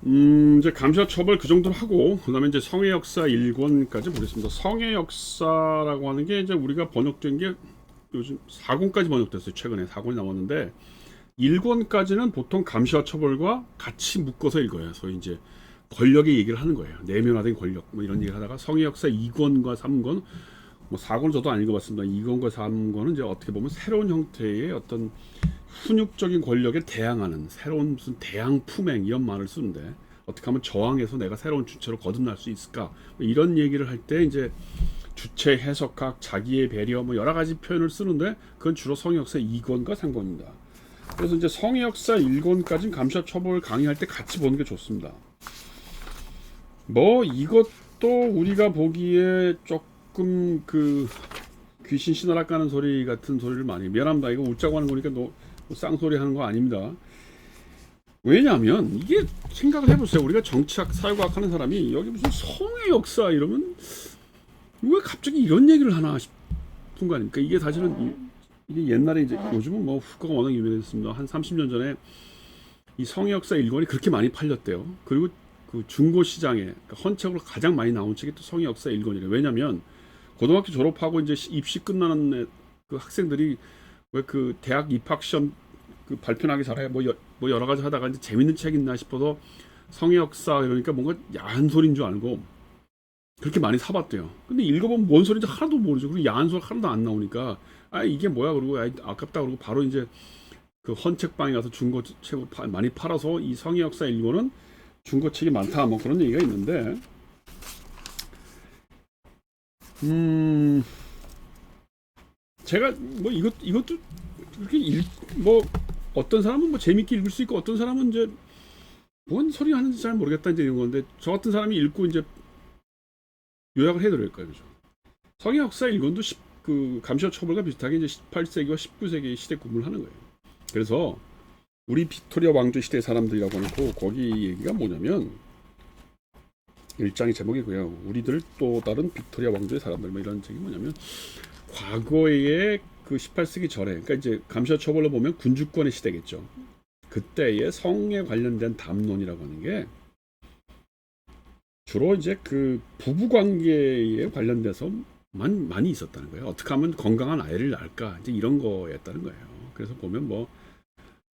이제 감시와 처벌 그 정도로 하고, 그 다음에 이제 성의 역사 1권까지 보겠습니다. 성의 역사라고 하는 게 이제 우리가 번역된 게 요즘 4권까지 번역됐어요. 최근에 4권이 나왔는데, 1권까지는 보통 감시와 처벌과 같이 묶어서 읽어요. 소위 이제 권력의 얘기를 하는 거예요. 내면화된 권력, 뭐 이런 얘기를 하다가 성의 역사 2권과 3권, 뭐 4권 저도 안 읽어봤습니다. 2권과 3권은 이제 어떻게 보면 새로운 형태의 어떤 훈육적인 권력에 대항하는 새로운 무슨 대항 품행 이런 말을 쓰는데 어떻게 하면 저항해서 내가 새로운 주체로 거듭날 수 있을까 뭐 이런 얘기를 할 때 이제 주체 해석학 자기의 배려 뭐 여러 가지 표현을 쓰는데 그건 주로 성역사 2권과 3권입니다. 그래서 이제 성역사 1권까지는 감시와 처벌 강의할 때 같이 보는 게 좋습니다. 뭐 이것도 우리가 보기에 조금 그 귀신 신하라 까는 소리 같은 소리를 많이 미안합니다. 이거 웃자고 하는 거니까 너 쌍소리 하는 거 아닙니다. 왜냐하면 이게 생각을 해보세요. 우리가 정치학, 사회과학 하는 사람이 여기 무슨 성의 역사 이러면 왜 갑자기 이런 얘기를 하나 싶은 거 아닙니까? 이게 사실은 이게 옛날에 이제 요즘은 뭐 후커가 워낙 유명했습니다. 한 30년 전에 이 성의 역사 1권이 그렇게 많이 팔렸대요. 그리고 그 중고 시장에 그러니까 헌책으로 가장 많이 나온 책이 또 성의 역사 1권이래요. 왜냐하면 고등학교 졸업하고 이제 입시 끝나는 그 학생들이 왜 그 대학 입학 시험 그 발표나기 전에 뭐 여러 가지 하다가 이제 재밌는 책 있나 싶어서 성의 역사 이러니까 뭔가 야한 소리인 줄 알고 그렇게 많이 사봤대요. 근데 읽어보면 뭔 소리인지 하나도 모르죠. 그리고 야한 소리 하나도 안 나오니까 아 이게 뭐야 그러고 아, 아깝다 그러고 바로 이제 그 헌책방에 가서 중고 책을 많이 팔아서 이 성의 역사 1권은 중고 책이 많다 뭐 그런 얘기가 있는데 음 제가 뭐 이것도 그렇게 뭐 어떤 사람은 뭐 재밌게 읽을 수 있고 어떤 사람은 이제 뭔 소리 하는지 잘 모르겠다 이제 이런 건데 저 같은 사람이 읽고 이제 요약을 해드릴 거예요. 그죠? 성의 역사 1권도 그 감시와 처벌과 비슷하게 이제 18세기와 19세기 시대 구분을 하는 거예요. 그래서 우리 빅토리아 왕조 시대 사람들이라고 하고 거기 얘기가 뭐냐면 1장의 제목이고요. 우리들 또 다른 빅토리아 왕조의 사람들 뭐 이런 책이 뭐냐면 과거의 그 18세기 전에 그러니까 이제 감시와 처벌로 보면 군주권의 시대겠죠. 그때의 성에 관련된 담론이라고 하는 게 주로 이제 그 부부 관계에 관련돼서 많이 있었다는 거예요. 어떻게 하면 건강한 아이를 낳을까 이제 이런 거였다는 거예요. 그래서 보면 뭐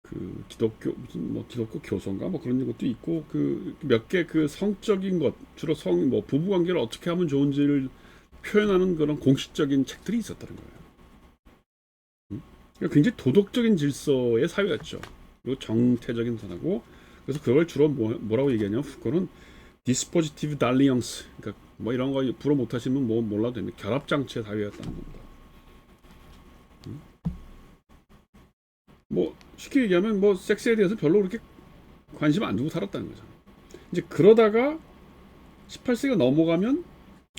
그 기독교 무슨 뭐 기독교 교성가 뭐 그런 것도 있고 그 몇 개 그 성적인 것 주로 성 뭐 부부 관계를 어떻게 하면 좋은지를 표현하는 그런 공식적인 책들이 있었다는 거예요. 그러니까 굉장히 도덕적인 질서의 사회였죠. 그리고 정태적인 선하고 그래서 그걸 주로 뭐라고 얘기하냐면 후코는 디스포지티브 달리앙스 그러니까 뭐 이런 거 불어 못하시면 뭐 몰라도 됩니다. 결합장치의 사회였다는 겁니다. 뭐 쉽게 얘기하면 뭐 섹스에 대해서 별로 그렇게 관심 안 두고 살았다는 거죠. 이제 그러다가 18세기가 넘어가면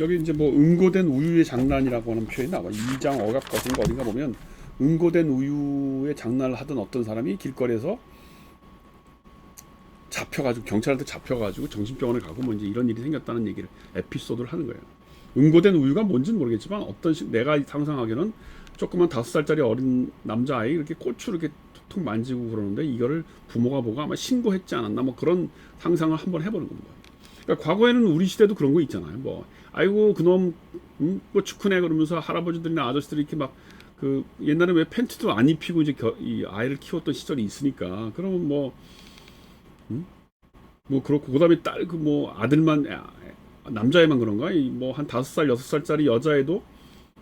여기 이제 뭐 응고된 우유의 장난이라고 하는 표현이 나와. 2장 억압 같은 거 어딘가 보면 응고된 우유의 장난을 하던 어떤 사람이 길거리에서 잡혀가지고 경찰한테 잡혀가지고 정신병원에 가고 뭐 이제 이런 일이 생겼다는 얘기를 에피소드를 하는 거예요. 응고된 우유가 뭔지는 모르겠지만 어떤 내가 상상하기에는 조그만 5살짜리 어린 남자아이 이렇게 고추를 이렇게 툭툭 만지고 그러는데 이거를 부모가 보고 아마 신고했지 않았나 뭐 그런 상상을 한번 해보는 겁니다. 그러니까 과거에는 우리 시대도 그런 거 있잖아요. 뭐 아이고 그놈 뭐 축구네 그러면서 할아버지들이나 아저씨들이 이렇게 막 그 옛날에 왜 팬티도 안 입히고 이제 이 아이를 키웠던 시절이 있으니까 그러면 뭐 그렇고 그다음에 딸 그 뭐 아들만 남자애만 그런가 뭐 한 5살 6살짜리 여자애도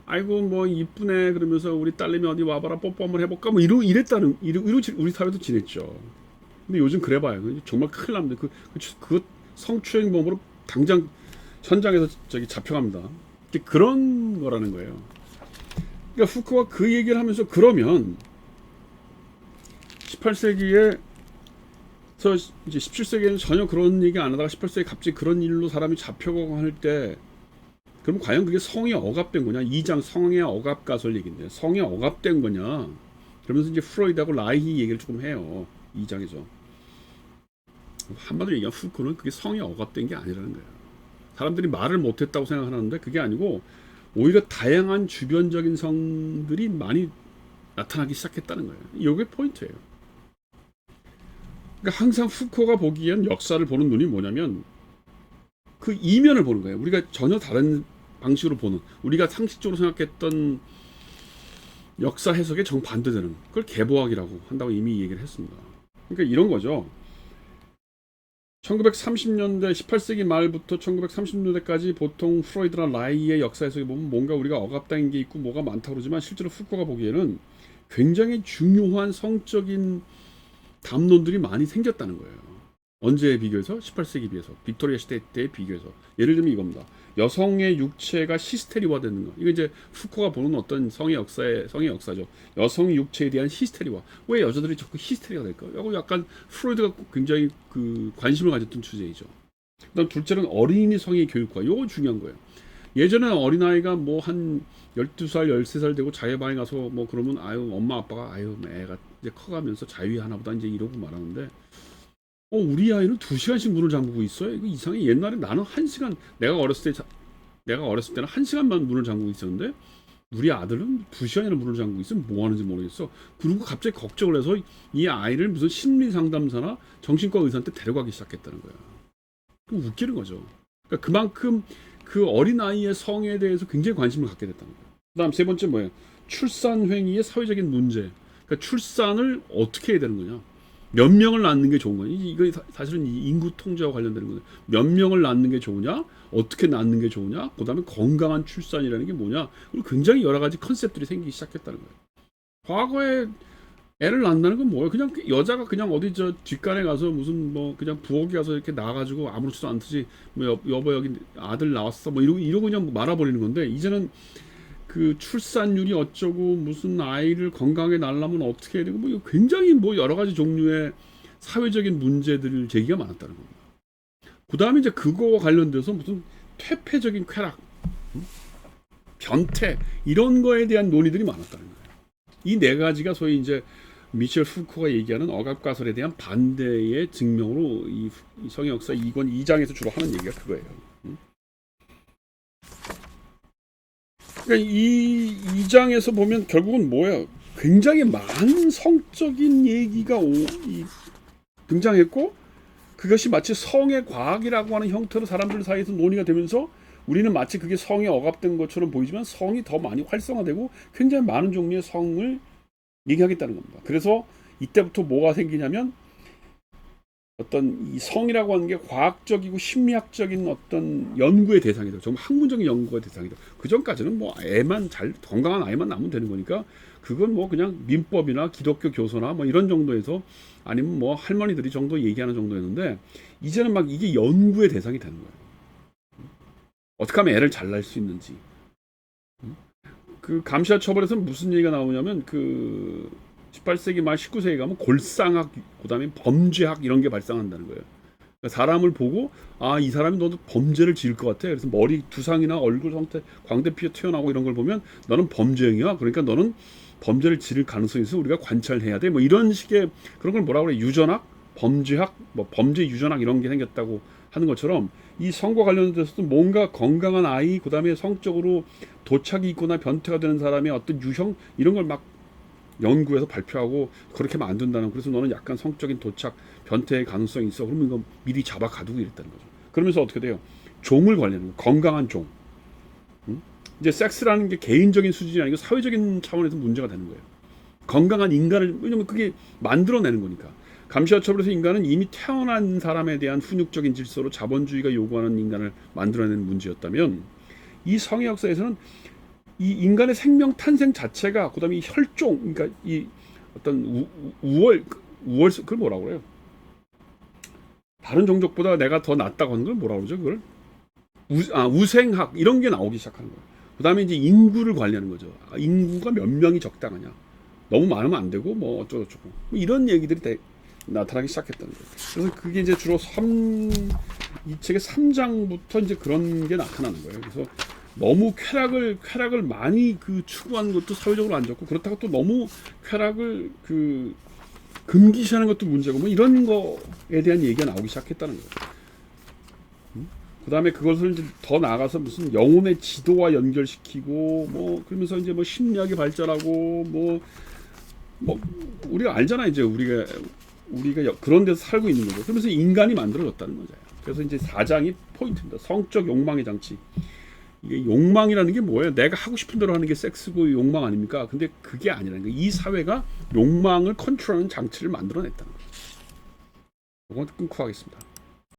아이고 뭐 이쁘네 그러면서 우리 딸내미 어디 와봐라 뽀뽀 한번 해볼까 뭐 이랬다는 우리 사회도 지냈죠. 근데 요즘 그래봐요 정말 큰일 납니다. 그 성추행범으로 당장 현장에서 저기 잡혀갑니다. 그런 거라는 거예요. 그러니까 후크가 그 얘기를 하면서 그러면 18세기에 이제 17세기에는 전혀 그런 얘기 안 하다가 18세기 갑자기 그런 일로 사람이 잡혀가고 할 때 그럼 과연 그게 성에 억압된 거냐? 2장 성에 억압 가설 얘기인데 성에 억압된 거냐? 그러면서 이제 프로이드하고 라이히 얘기를 조금 해요. 2장에서 한마디로 얘기하면 후크는 그게 성에 억압된 게 아니라는 거예요. 사람들이 말을 못했다고 생각하는데 그게 아니고 오히려 다양한 주변적인 성들이 많이 나타나기 시작했다는 거예요. 이게 포인트예요. 그러니까 항상 후코가 보기엔 역사를 보는 눈이 뭐냐면 그 이면을 보는 거예요. 우리가 전혀 다른 방식으로 보는, 우리가 상식적으로 생각했던 역사 해석의 정반대되는 그걸 개보학이라고 한다고 이미 얘기를 했습니다. 그러니까 이런 거죠. 1930년대 18세기 말부터 1930년대까지 보통 프로이드나 라이의 역사 해석에 보면 뭔가 우리가 억압당인 게 있고 뭐가 많다고 그러지만 실제로 후코가 보기에는 굉장히 중요한 성적인 담론들이 많이 생겼다는 거예요. 언제에 비교해서? 18세기 비해서, 빅토리아 시대 때에 비교해서. 예를 들면 이겁니다. 여성의 육체가 히스테리화되는 거. 이거 이제 후코가 보는 어떤 성의 역사죠. 여성의 육체에 대한 히스테리화. 왜 여자들이 자꾸 히스테리가 될까? 이거 약간 프로이드가 굉장히 그 관심을 가졌던 주제이죠. 그다음 둘째는 어린이 성의 교육과. 이거 중요한 거예요. 예전에 어린아이가 뭐 한 12살, 13살 되고 자유방에 가서 뭐 그러면 아유 엄마 아빠가 아유 애가 이제 커가면서 자유하나 보다 이제 이러고 말하는데 우리 아이는 2시간씩 문을 잠그고 있어요. 이거 이상해. 옛날에 나는 1시간, 내가 어렸을 때는 1시간만 문을 잠그고 있었는데 우리 아들은 2시간이나 문을 잠그고 있으면 뭐 하는지 모르겠어. 그리고 갑자기 걱정을 해서 이 아이를 무슨 심리 상담사나 정신과 의사한테 데려가기 시작했다는 거야. 그럼 웃기는 거죠. 그러니까 그만큼 그 어린 아이의 성에 대해서 굉장히 관심을 갖게 됐다는 거예요. 그다음 세 번째 뭐예요? 출산 행위의 사회적인 문제. 그러니까 출산을 어떻게 해야 되는 거냐? 몇 명을 낳는 게 좋은 거냐? 이거 사실은 인구 통제와 관련되는 거예요. 몇 명을 낳는 게 좋으냐? 어떻게 낳는 게 좋으냐? 그다음에 건강한 출산이라는 게 뭐냐? 그리고 굉장히 여러 가지 컨셉들이 생기기 시작했다는 거예요. 과거에 애를 낳는다는 건 뭐예요? 그냥 여자가 그냥 어디 저 뒷간에 가서 무슨 뭐 그냥 부엌에 가서 이렇게 나가지고 아무렇지도 않듯이 뭐 여보 여기 아들 나왔어 뭐 이러고 그냥 말아버리는 건데 이제는 그 출산율이 어쩌고 무슨 아이를 건강하게 낳으려면 어떻게 해야 되고 뭐 굉장히 뭐 여러 가지 종류의 사회적인 문제들 제기가 많았다는 겁니다. 그 다음에 이제 그거와 관련돼서 무슨 퇴폐적인 쾌락, 변태 이런 거에 대한 논의들이 많았다는 거예요. 이 네 가지가 소위 이제 미셸 후코가 얘기하는 억압가설에 대한 반대의 증명으로 이 성의 역사 2권 2장에서 주로 하는 얘기가 그거예요. 그러니까 이 2장에서 보면 결국은 뭐예요? 굉장히 많은 성적인 얘기가 등장했고 그것이 마치 성의 과학이라고 하는 형태로 사람들 사이에서 논의가 되면서 우리는 마치 그게 성에 억압된 것처럼 보이지만 성이 더 많이 활성화되고 굉장히 많은 종류의 성을 얘기하겠다는 겁니다. 그래서 이때부터 뭐가 생기냐면 어떤 이 성이라고 하는 게 과학적이고 심리학적인 어떤 연구의 대상이 돼요. 정말 학문적인 연구의 대상이 돼요. 그 전까지는 뭐 애만 건강한 아이만 낳으면 되는 거니까 그건 뭐 그냥 민법이나 기독교 교서나 뭐 이런 정도에서 아니면 뭐 할머니들이 정도 얘기하는 정도였는데 이제는 막 이게 연구의 대상이 되는 거예요. 어떻게 하면 애를 잘 낳을 수 있는지. 그 감시와 처벌에서는 무슨 얘기가 나오냐면 그 18세기 말 19세기 가면 골상학, 그다음에 범죄학 이런 게 발생한다는 거예요. 그러니까 사람을 보고 이 사람이 너도 범죄를 지을 것 같아. 그래서 머리 두상이나 얼굴 형태, 광대 피어 튀어나오고 이런 걸 보면 너는 범죄형이야. 그러니까 너는 범죄를 지을 가능성이 있어. 우리가 관찰해야 돼. 뭐 이런 식의 그런 걸 뭐라고 그래? 유전학, 범죄학, 뭐 범죄 유전학 이런 게 생겼다고 하는 것처럼 이 성과 관련돼서도 뭔가 건강한 아이, 그다음에 성적으로 도착이 있거나 변태가 되는 사람의 어떤 유형 이런 걸 막 연구해서 발표하고 그렇게 만든다는. 그래서 너는 약간 성적인 도착, 변태의 가능성이 있어. 그러면 이거 미리 잡아 가두고 이랬다는 거죠. 그러면서 어떻게 돼요? 종을 관리하는 거예요. 건강한 종. 이제 섹스라는 게 개인적인 수준이 아니고 사회적인 차원에서 문제가 되는 거예요. 건강한 인간을, 왜냐면 그게 만들어내는 거니까. 감시와 처벌에서 인간은 이미 태어난 사람에 대한 훈육적인 질서로 자본주의가 요구하는 인간을 만들어내는 문제였다면 이 성의 역사에서는 이 인간의 생명 탄생 자체가 그다음에 이 혈종, 그러니까 이 어떤 우월 그걸 뭐라고 그래요? 다른 종족보다 내가 더 낫다고 하는 걸 뭐라고 그러죠? 그걸 우생학 이런 게 나오기 시작하는 거예요. 그다음에 이제 인구를 관리하는 거죠. 인구가 몇 명이 적당하냐? 너무 많으면 안 되고 뭐 어쩌고저쩌고 뭐 이런 얘기들이 나타나기 시작했다는 거예요. 그래서 그게 이제 주로 이 책의 3장부터 이제 그런 게 나타나는 거예요. 그래서 너무 쾌락을 많이 추구하는 것도 사회적으로 안 좋고 그렇다고 또 너무 쾌락을 금기시하는 것도 문제고 뭐 이런 거에 대한 얘기가 나오기 시작했다는 거예요. 그 다음에 그것을 이제 더 나아가서 무슨 영혼의 지도와 연결시키고 뭐 그러면서 이제 뭐 심리학이 발전하고 뭐 우리가 알잖아. 이제 우리가 우리가 그런 데서 살고 있는 거죠. 그러면서 인간이 만들어졌다는 거죠. 그래서 이제 4장이 포인트입니다. 성적 욕망의 장치. 이게 욕망이라는 게 뭐예요? 내가 하고 싶은 대로 하는 게 섹스고 욕망 아닙니까? 근데 그게 아니라는 거예요. 이 사회가 욕망을 컨트롤하는 장치를 만들어냈다는 거예요. 이건 끊고 하겠습니다.